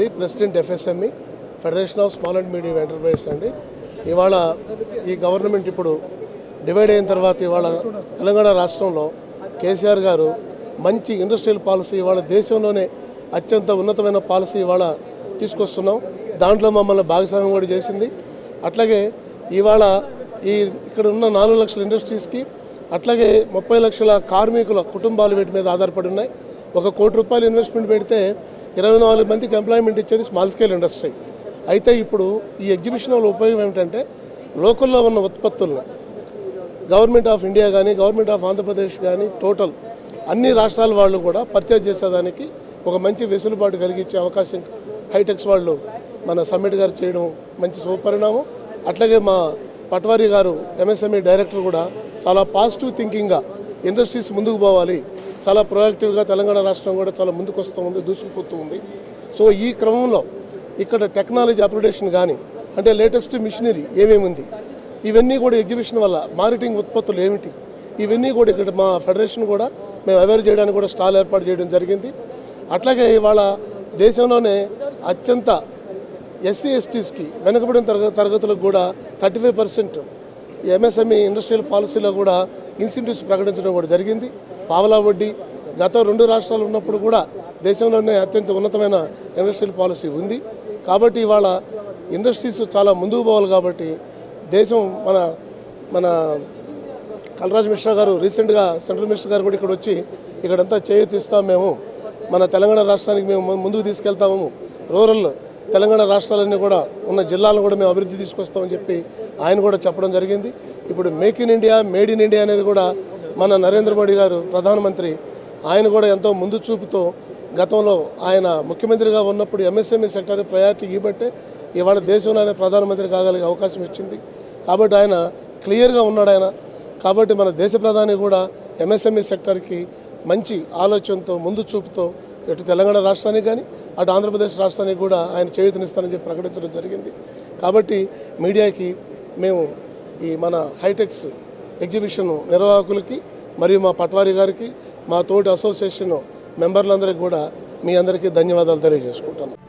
Reddy, president FSME federation of small and medium enterprises అండి. ఇవాళ ఈ గవర్నమెంట్ ఇప్పుడు డివైడ్ అయిన తర్వాత ఇవాళ తెలంగాణ రాష్ట్రంలో కేసీఆర్ గారు మంచి ఇండస్ట్రియల్ పాలసీ ఇవాళ దేశంలోనే అత్యంత ఉన్నతమైన పాలసీ ఇవాళ తీసుకొస్తున్నాం. దాంట్లో మమ్మల్ని భాగస్వామ్యం కూడా చేసింది. అట్లాగే ఇవాళ ఇక్కడ ఉన్న 4 లక్షల ఇండస్ట్రీస్కి అట్లాగే 30 లక్షల కార్మికుల కుటుంబాలు వీటి మీద ఆధారపడి ఉన్నాయి. ₹1 కోటి ఇన్వెస్ట్మెంట్ పెడితే 24 మందికి ఎంప్లాయ్మెంట్ ఇచ్చేది స్మాల్ స్కేల్ ఇండస్ట్రీ. అయితే ఇప్పుడు ఈ ఎగ్జిబిషన్ వల్ల ఉపయోగం ఏమిటంటే లోకల్లో ఉన్న ఉత్పత్తులను గవర్నమెంట్ ఆఫ్ ఇండియా కానీ గవర్నమెంట్ ఆఫ్ ఆంధ్రప్రదేశ్ కానీ టోటల్ అన్ని రాష్ట్రాల వాళ్ళు కూడా పర్చేజ్ చేసేదానికి ఒక మంచి వెసులుబాటు కలిగించే అవకాశం హైటెక్స్ వాళ్ళు మన సమ్మిట్ గారు చేయడం మంచి శుభపరిణామం. అట్లాగే మా పట్వారీ గారు MSME డైరెక్టర్ కూడా చాలా పాజిటివ్ థింకింగ్గా ఇండస్ట్రీస్ ముందుకు పోవాలి, చాలా ప్రొయాక్టివ్గా తెలంగాణ రాష్ట్రం కూడా చాలా ముందుకు వస్తూ ఉంది, దూసుకుపోతూ ఉంది. సో ఈ క్రమంలో ఇక్కడ టెక్నాలజీ అప్గ్రేడేషన్ కానీ అంటే లేటెస్ట్ మిషనరీ ఏమేమి ఉంది ఇవన్నీ కూడా ఎగ్జిబిషన్ వల్ల మార్కెటింగ్ ఉత్పత్తులు ఏమిటి ఇవన్నీ కూడా ఇక్కడ మా ఫెడరేషన్ కూడా మేము అవేర్ చేయడానికి కూడా స్టాల్ ఏర్పాటు చేయడం జరిగింది. అట్లాగే ఇవాళ దేశంలోనే అత్యంత SC STస్కి వెనుకబడిన తరగతులకు కూడా 35% MSME ఇండస్ట్రియల్ పాలసీలో కూడా ఇన్సెంటివ్స్ ప్రకటించడం కూడా జరిగింది. పావలా వడ్డీ గత 2 రాష్ట్రాలు ఉన్నప్పుడు కూడా దేశంలోనే అత్యంత ఉన్నతమైన ఇండస్ట్రియల్ పాలసీ ఉంది. కాబట్టి ఇవాళ ఇండస్ట్రీస్ చాలా ముందుకు పోవాలి. కాబట్టి దేశం మన కల్రాజ్ మిశ్రా గారు రీసెంట్గా సెంట్రల్ మినిస్టర్ గారు కూడా ఇక్కడ వచ్చి ఇక్కడంతా చేయూతిస్తాం, మేము మన తెలంగాణ రాష్ట్రానికి మేము ముందుకు తీసుకెళ్తాము, రూరల్ తెలంగాణ రాష్ట్రాలన్నీ కూడా ఉన్న జిల్లాలను కూడా మేము అభివృద్ధి తీసుకొస్తామని చెప్పి ఆయన కూడా చెప్పడం జరిగింది. ఇప్పుడు make in India, made in India అనేది కూడా మన నరేంద్ర మోడీ గారు ప్రధానమంత్రి ఆయన కూడా ఎంతో ముందు చూపుతో గతంలో ఆయన ముఖ్యమంత్రిగా ఉన్నప్పుడు MSME సెక్టర్ ప్రయారిటీ ఇవ్వబట్టే ఇవాళ దేశంలోనే ప్రధానమంత్రి కాగలిగే అవకాశం ఇచ్చింది. కాబట్టి ఆయన క్లియర్గా ఉన్నాడు ఆయన. కాబట్టి మన దేశ ప్రధాని కూడా MSME సెక్టర్కి మంచి ఆలోచనతో ముందు చూపుతో ఇటు తెలంగాణ రాష్ట్రానికి కానీ అటు ఆంధ్రప్రదేశ్ రాష్ట్రానికి కూడా ఆయన చేయూతనిస్తానని చెప్పి ప్రకటించడం జరిగింది. కాబట్టి మీడియాకి మేము ఈ మన హైటెక్స్ ఎగ్జిబిషన్ నిర్వాహకులకి మరియు మా పట్వారీ గారికి మా తోటి అసోసియేషన్ మెంబర్లందరికీ కూడా మీ అందరికీ ధన్యవాదాలు తెలియజేసుకుంటాను.